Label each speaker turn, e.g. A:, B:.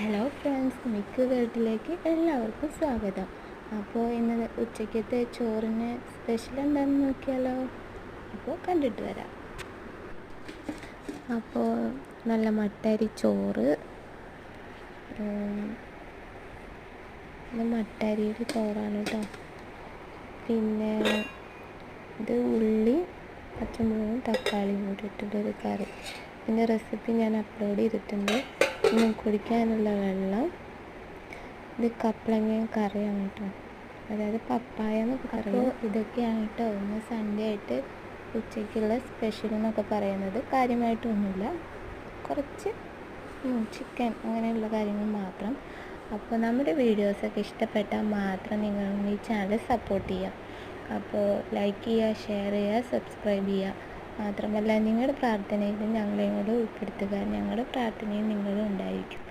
A: Hello friends, മിക്ക വീട്ടിലേക്ക് എല്ലാവർക്കും സ്വാഗതം. അപ്പോൾ ഇന്ന് ഉച്ചയ്ക്കത്തെ ചോറിന് സ്പെഷ്യൽ എന്താണെന്ന് നോക്കിയാലോ. അപ്പോൾ കണ്ടിട്ട് വരാം. അപ്പോൾ നല്ല മട്ടരി ചോറ്, മട്ടരിയുടെ ചോറാണ് കേട്ടോ. പിന്നെ ഇത് ഉള്ളി, പച്ചമുളകും തക്കാളിയും കൂടി ഇട്ടിട്ടൊരു കറി. ഇതിൻ്റെ റെസിപ്പി ഞാൻ അപ്ലോഡ് ചെയ്തിട്ടുണ്ട്. ഇനി കുടിക്കാനുള്ള വെള്ളം, ഇത് കപ്പളങ്ങ കറിയാണ് കേട്ടോ, അതായത് പപ്പായ എന്നൊക്കെ പറയും. ഇതൊക്കെയാണ് കേട്ടോ ഇന്ന് സൺഡേ ആയിട്ട് ഉച്ചയ്ക്കുള്ള സ്പെഷ്യൽ എന്നൊക്കെ പറയുന്നത്. കാര്യമായിട്ടൊന്നുമില്ല, കുറച്ച് ചിക്കൻ അങ്ങനെയുള്ള കാര്യങ്ങൾ മാത്രം. അപ്പോൾ നമ്മുടെ വീഡിയോസൊക്കെ ഇഷ്ടപ്പെട്ടാൽ മാത്രം നിങ്ങൾ ഈ ചാനൽ സപ്പോർട്ട് ചെയ്യുക. അപ്പോൾ ലൈക്ക് ചെയ്യുക, ഷെയർ ചെയ്യുക, സബ്സ്ക്രൈബ് ചെയ്യുക. മാത്രമല്ല നിങ്ങളുടെ പ്രാർത്ഥനയിലും ഞങ്ങളെയും കൂടെ ഉൾപ്പെടുത്തുക. ഞങ്ങളുടെ പ്രാർത്ഥനയും നിങ്ങളും ഉണ്ടായിരിക്കും.